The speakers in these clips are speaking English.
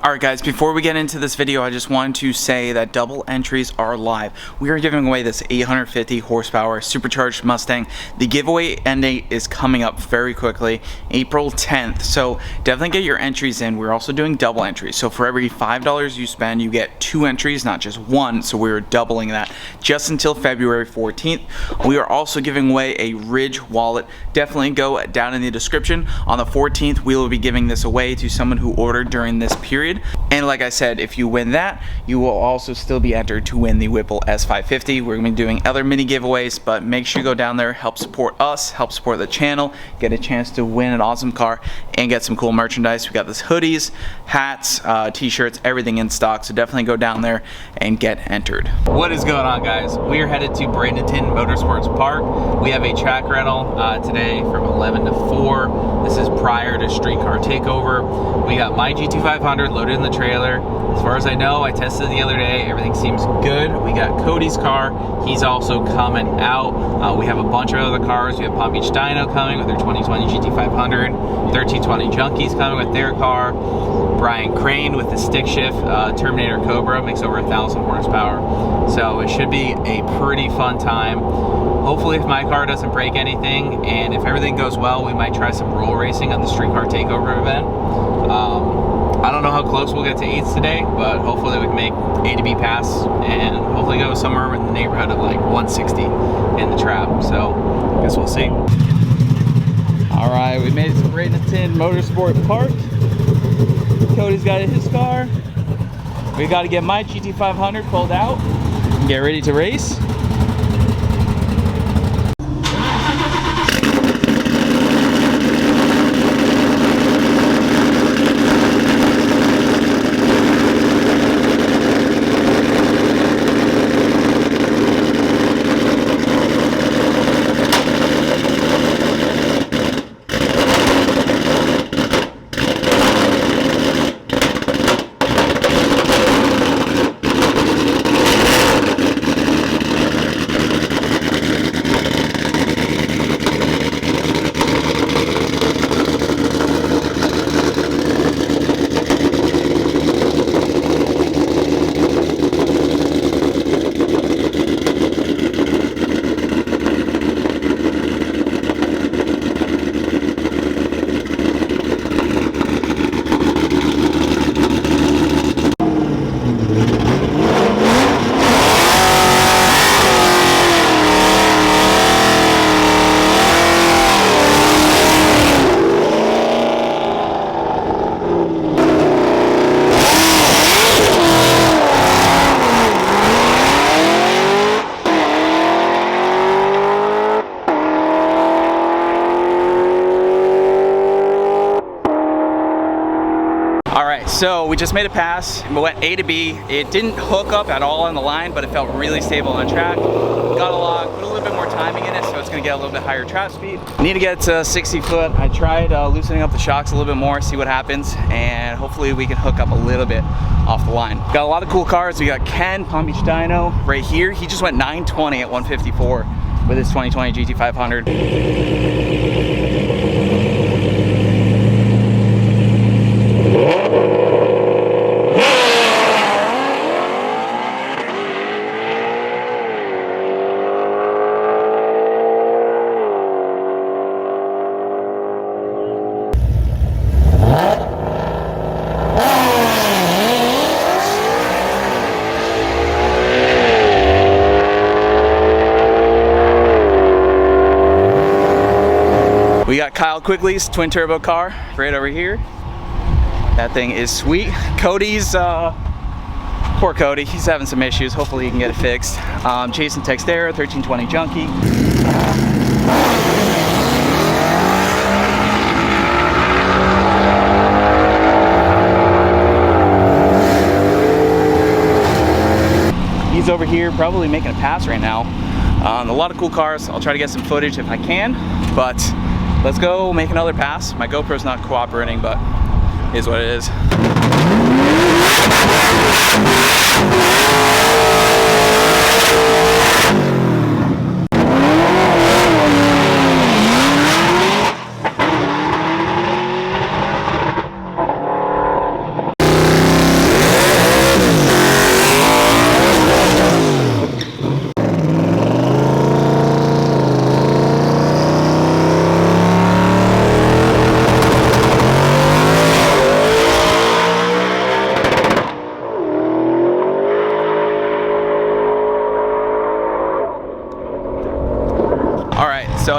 Alright guys, before we get into this video, I just wanted to say that double entries are live. We are giving away this 850 horsepower supercharged Mustang. The giveaway end date is coming up very quickly, April 10th. So definitely get your entries in. We're also doing double entries. So for every $5 you spend, you get 2 entries, not just 1. So we're doubling that just until February 14th. We are also giving away a Ridge wallet. Definitely go down in the description. On the 14th, we will be giving this away to someone who ordered during this period. And like I said, if you win that, you will also still be entered to win the Whipple S550. We're going to be doing other mini giveaways, but make sure you go down there, help support us, help support the channel, get a chance to win an awesome car, and get some cool merchandise. We got this hoodies, hats, t-shirts, everything in stock, so definitely go down there and get entered. What is going on, guys? We are headed to Bradenton Motorsports Park. We have a track rental today from 11 to 4. This is prior to Streetcar Takeover. We got my GT500 loaded in the trailer. As far as I know, I tested it the other day. Everything seems good. We got Cody's car. He's also coming out. We have a bunch of other cars. We have Palm Beach Dyno coming with their 2020 GT500. 1320 Junkies coming with their car. Brian Crane with the stick shift Terminator Cobra, makes over 1,000 horsepower. So it should be a pretty fun time. Hopefully, if my car doesn't break anything, and if everything goes well, we might try some roll racing at the Streetcar Takeover event. I don't know how close we'll get to 8s today, but hopefully we can make A to B pass and hopefully go somewhere in the neighborhood of like 160 in the trap. So I guess we'll see. All right, we made it to Bradenton Motorsport Park. Cody's got his car. We got to get my GT500 pulled out and get ready to race. So we just made a pass, we went A to B. It didn't hook up at all on the line, but it felt really stable on track. Got a log, put a little bit more timing in it, so it's gonna get a little bit higher trap speed. Need to get to 60 foot. I tried loosening up the shocks a little bit more, see what happens, and hopefully we can hook up a little bit off the line. Got a lot of cool cars. We got Ken, Palm Beach Dyno, right here. He just went 920 at 154 with his 2020 GT500. We got Kyle Quigley's twin turbo car right over here. That thing is sweet. Cody's, poor Cody, he's having some issues. Hopefully he can get it fixed. Jason Textera, 1320 Junkie. He's over here probably making a pass right now. A lot of cool cars. I'll try to get some footage if I can, but let's go make another pass. My GoPro's not cooperating, but it is what it is.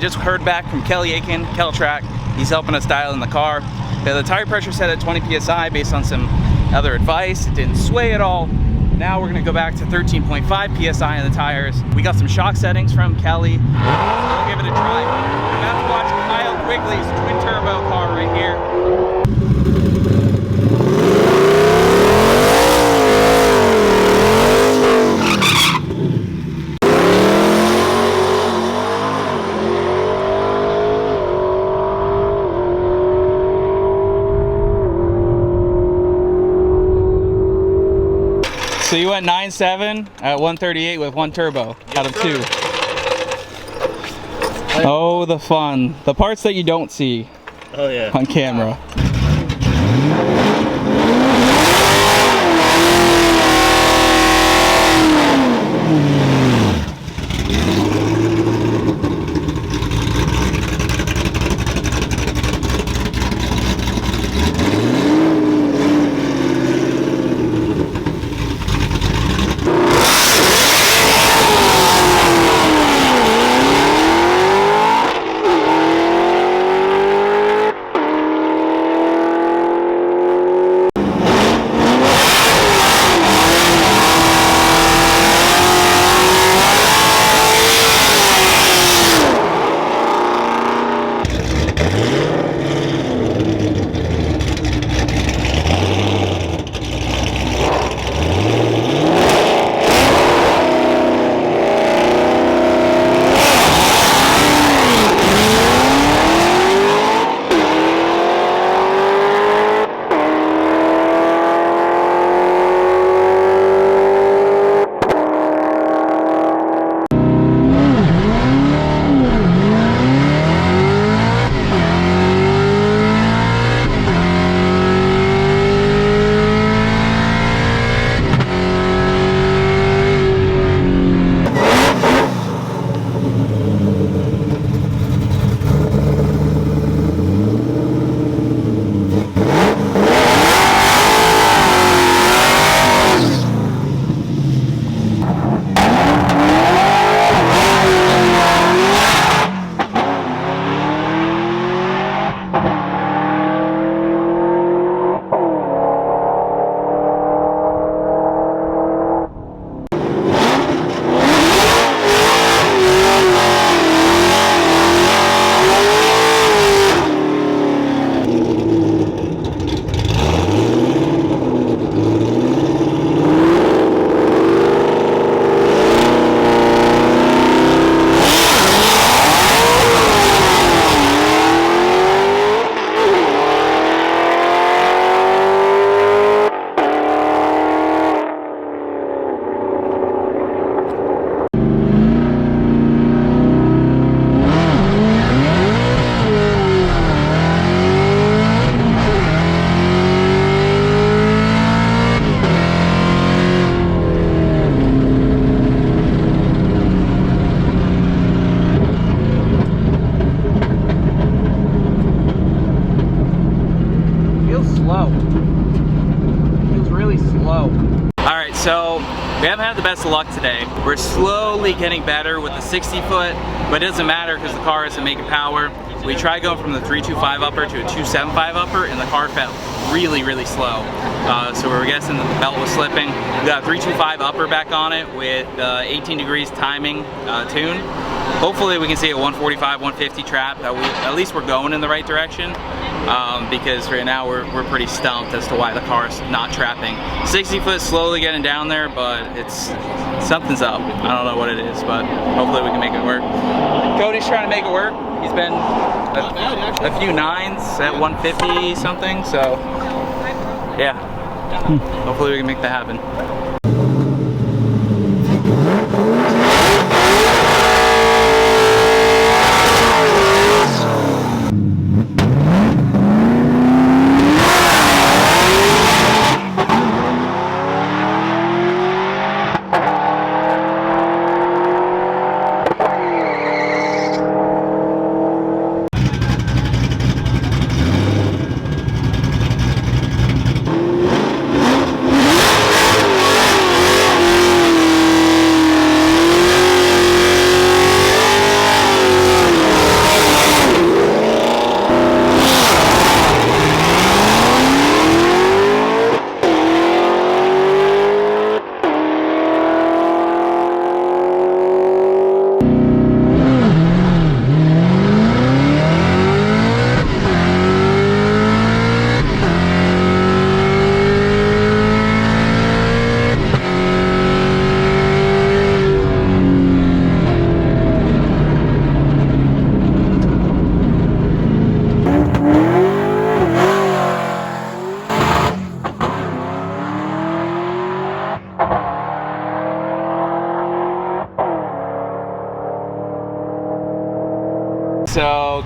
just heard back from Kelly Aiken, Keltrack. He's helping us dial in the car. The tire pressure set at 20 psi based on some other advice. It didn't sway at all. Now we're gonna go back to 13.5 psi on the tires. We got some shock settings from Kelly. So we'll give it a try. We're about to watch Kyle Quigley's twin turbo car right here. So you went 9.7 at 138 with one turbo out of two. Oh, the fun. The parts that you don't see on camera. So we haven't had the best of luck today. We're slowly getting better with the 60 foot, but it doesn't matter because the car isn't making power. We tried going from the 325 upper to a 275 upper and the car felt really, really slow. So we were guessing that the belt was slipping. We got a 325 upper back on it with 18 degrees timing tune. Hopefully we can see a 145, 150 trap. At least we're going in the right direction. Because right now we're pretty stumped as to why the car's not trapping. 60 foot slowly getting down there, but something's up. I don't know what it is, but hopefully we can make it work. Cody's trying to make it work. He's been a few nines at 150 something, so yeah. Hopefully we can make that happen.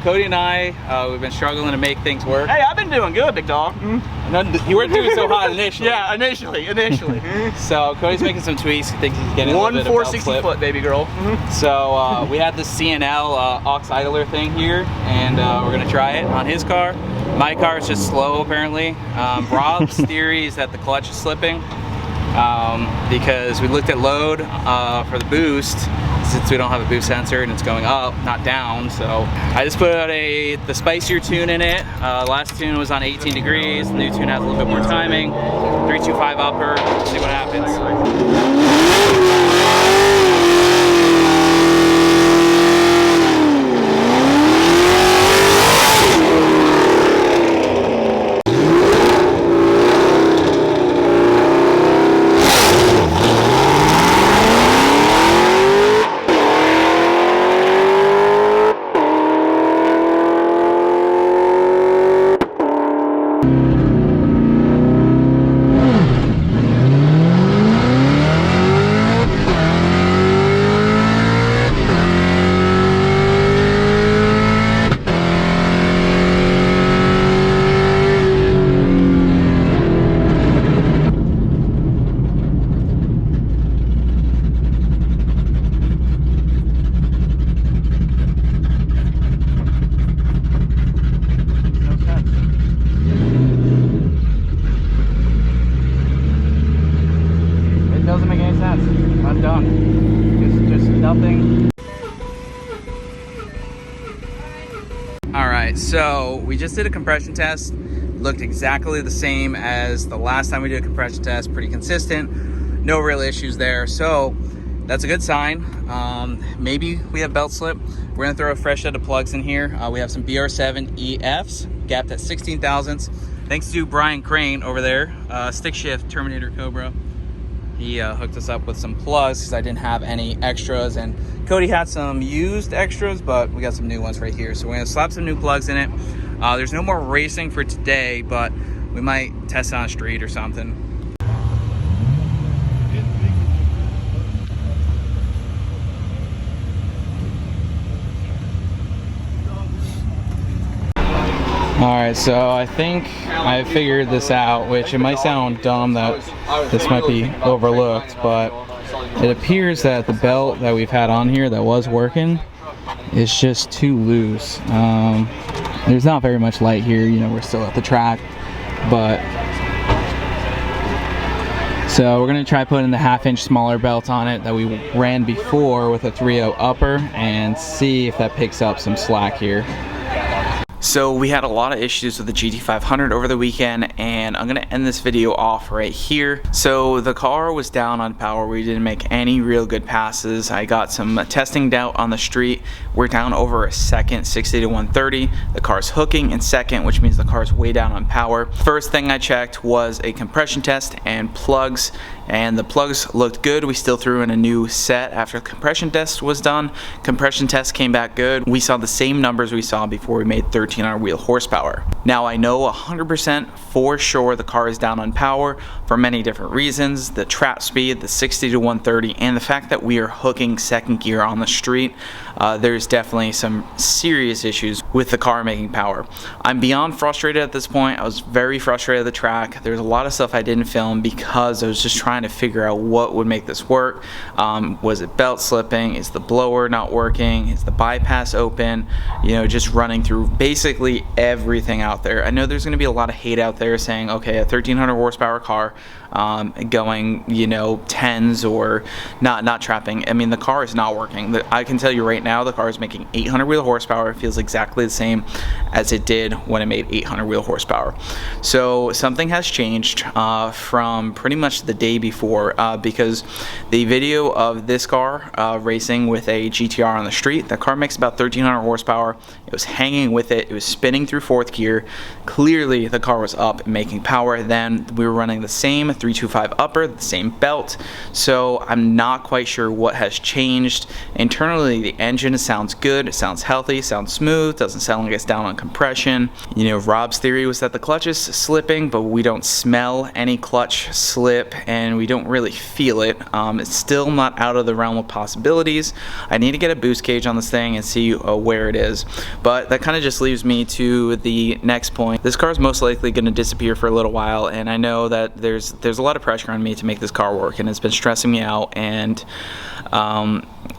Cody and I, we've been struggling to make things work. Hey, I've been doing good, big dog. You weren't doing so hot initially. Yeah, initially. So Cody's making some tweaks. He thinks he's getting a little bit of belt 460 foot, baby girl. So we had this CNL aux idler thing here, and we're gonna try it on his car. My car is just slow apparently. Rob's theory is that the clutch is slipping because we looked at load for the boost, since we don't have a boost sensor and it's going up, not down. So I just put the spicier tune in it. Last tune was on 18 degrees. The new tune has a little bit more timing. 325 upper. See what happens. I'm done. Just nothing. Alright, so we just did a compression test. Looked exactly the same as the last time we did a compression test. Pretty consistent. No real issues there. So that's a good sign. Maybe we have belt slip. We're gonna throw a fresh set of plugs in here. We have some BR7 EFs gapped at 16 thousandths. Thanks to Brian Crane over there, Stick Shift Terminator Cobra. He hooked us up with some plugs because I didn't have any extras, and Cody had some used extras, but we got some new ones right here. So we're gonna slap some new plugs in it. There's no more racing for today, but we might test it on the street or something. Alright, so I think I figured this out, which it might sound dumb that this might be overlooked, but it appears that the belt that we've had on here that was working is just too loose. There's not very much light here, you know, we're still at the track, but so we're gonna try putting the 1/2 inch smaller belt on it that we ran before with a 3.0 upper and see if that picks up some slack here. So we had a lot of issues with the GT500 over the weekend, and I'm gonna end this video off right here. So the car was down on power. We didn't make any real good passes. I got some testing doubt on the street. We're down over a second, 60 to 130. The car's hooking in second, which means the car's way down on power. First thing I checked was a compression test and plugs, and the plugs looked good. We still threw in a new set after the compression test was done. Compression test came back good. We saw the same numbers we saw before we made 1300 wheel horsepower. Now I know 100% for sure the car is down on power for many different reasons. The trap speed, the 60 to 130, and the fact that we are hooking second gear on the street. There's definitely some serious issues with the car making power. I'm beyond frustrated at this point. I was very frustrated at the track. There's a lot of stuff I didn't film because I was just trying to figure out what would make this work. Was it belt slipping? Is the blower not working? Is the bypass open? You know, just running through basically everything out there. I know there's going to be a lot of hate out there saying, okay, a 1300 horsepower car going, you know, 10s or not trapping. I mean, the car is not working. I can tell you right now, the car is making 800 wheel horsepower. It feels exactly the same as it did when it made 800 wheel horsepower. So something has changed from pretty much the day before, because the video of this car racing with a GTR on the street, the car makes about 1300 horsepower. It was hanging with it. It It was spinning through 4th gear. Clearly the car was up and making power. Then we were running the same 325 upper, the same belt. So I'm not quite sure what has changed. Internally, the engine sounds good. It sounds healthy, sounds smooth, doesn't sound like it's down on compression. You know, Rob's theory was that the clutch is slipping, but we don't smell any clutch slip and we don't really feel it. It's still not out of the realm of possibilities. I need to get a boost gauge on this thing and see where it is. But that kind of just leaves me to the next point. This car is most likely going to disappear for a little while, and I know that there's a lot of pressure on me to make this car work, and it's been stressing me out, and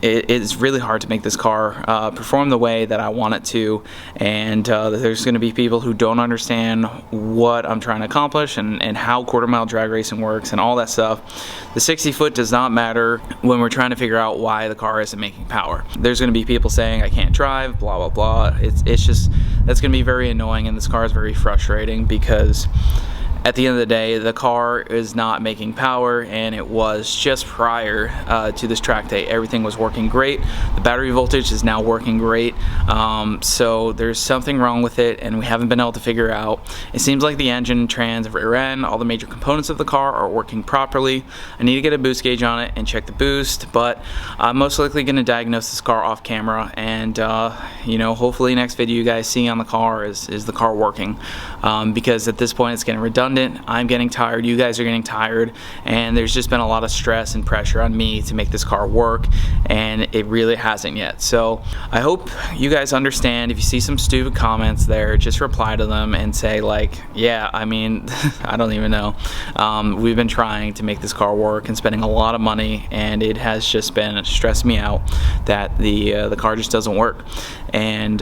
it's really hard to make this car perform the way that I want it to, and there's going to be people who don't understand what I'm trying to accomplish and how quarter-mile drag racing works and all that stuff. The 60 foot does not matter when we're trying to figure out why the car isn't making power. There's going to be people saying I can't drive, blah blah blah. It's just, that's going to be very annoying, and this car is very frustrating because at the end of the day, the car is not making power, and it was just prior to this track day. Everything was working great. The battery voltage is now working great. So there's something wrong with it, and we haven't been able to figure out. It seems like the engine, trans, rear end, all the major components of the car are working properly. I need to get a boost gauge on it and check the boost, but I'm most likely going to diagnose this car off camera, and you know, hopefully next video you guys see on the car is the car working, because at this point it's getting redundant. I'm getting tired, you guys are getting tired, and there's just been a lot of stress and pressure on me to make this car work, and it really hasn't yet. So I hope you guys understand. If you see some stupid comments there, just reply to them and say like, yeah, I mean, I don't even know. We've been trying to make this car work and spending a lot of money, and it has just been stressing me out that the car just doesn't work. And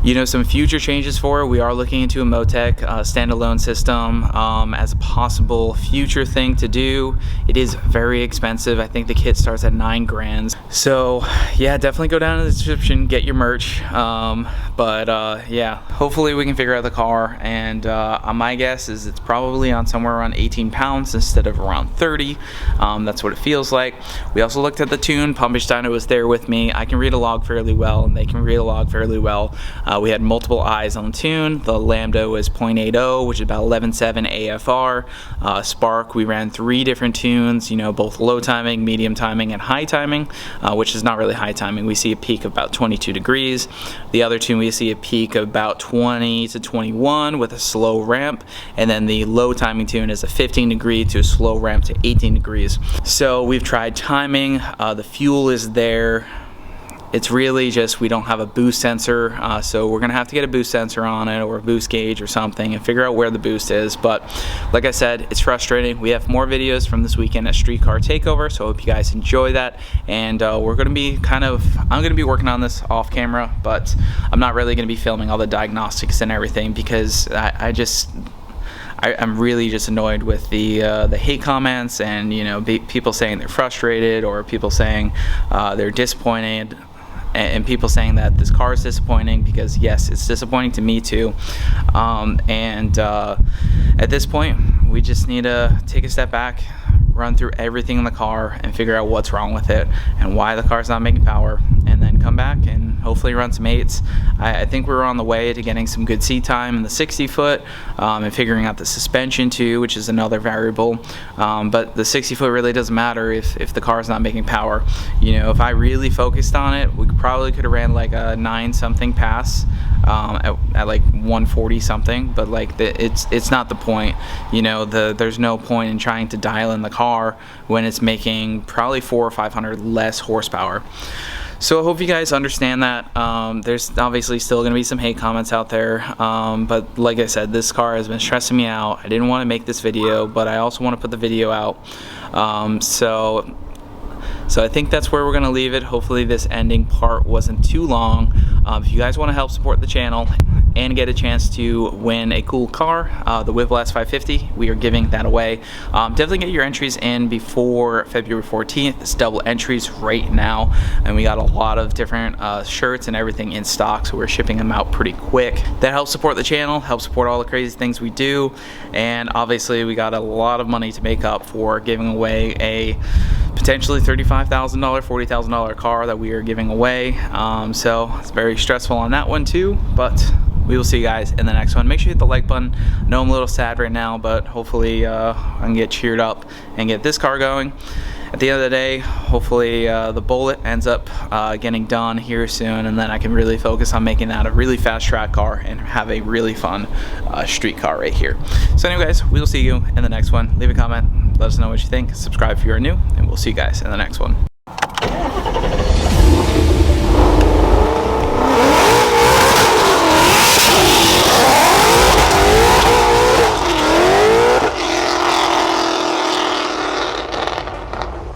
you know, some future changes for it. We are looking into a Motec standalone system as a possible future thing to do. It is very expensive. I think the kit starts at $9 grand. So yeah, definitely go down to the description, get your merch. Yeah, hopefully we can figure out the car, and my guess is it's probably on somewhere around 18 pounds instead of around 30. That's what it feels like. We also looked at the tune. Pumpish Dyno was there with me. I can read a log fairly well, and they can read a log fairly well. We had multiple eyes on the tune. The lambda was 0.80, which is about 11.7 AFR. Spark, we ran 3 different tunes, you know, both low timing, medium timing, and high timing, which is not really high timing. We see a peak of about 22 degrees. The other tune, we see a peak of about 20 to 21 with a slow ramp, and then the low timing tune is a 15 degree to a slow ramp to 18 degrees. So we've tried timing. The fuel is there. It's really just we don't have a boost sensor, so we're gonna have to get a boost sensor on it or a boost gauge or something and figure out where the boost is. But like I said, it's frustrating. We have more videos from this weekend at Street Car Takeover, so I hope you guys enjoy that. And I'm gonna be working on this off camera, but I'm not really gonna be filming all the diagnostics and everything because I'm really just annoyed with the hate comments, and you know, people saying they're frustrated, or people saying they're disappointed, and people saying that this car is disappointing, because yes, it's disappointing to me too. At this point, we just need to take a step back, run through everything in the car and figure out what's wrong with it and why the car's not making power, and then come back and hopefully run some 8s. I think we're on the way to getting some good seat time in the 60 foot and figuring out the suspension too, which is another variable. But the 60 foot really doesn't matter if the car's not making power. You know, if I really focused on it, we probably could have ran like a 9 something pass at like 140 something, but like it's not the point. You know, there's no point in trying to dial in the car when it's making probably 400 or 500 less horsepower. So I hope you guys understand that. There's obviously still going to be some hate comments out there, but like I said, this car has been stressing me out. I didn't want to make this video, but I also want to put the video out. So I think that's where we're going to leave it. Hopefully this ending part wasn't too long. If you guys want to help support the channel and get a chance to win a cool car, the Whiplash 550, we are giving that away. Definitely get your entries in before February 14th. It's double entries right now, and we got a lot of different shirts and everything in stock, so we're shipping them out pretty quick. That helps support the channel, helps support all the crazy things we do, and obviously we got a lot of money to make up for giving away a potentially $35,000, $40,000 car that we are giving away. So it's very stressful on that one too, but we will see you guys in the next one. Make sure you hit the like button. I know I'm a little sad right now, but hopefully I can get cheered up and get this car going. At the end of the day, hopefully the Bullet ends up getting done here soon, and then I can really focus on making that a really fast track car and have a really fun street car right here. So anyways, we will see you in the next one. Leave a comment, let us know what you think, subscribe if you are new, and we'll see you guys in the next one.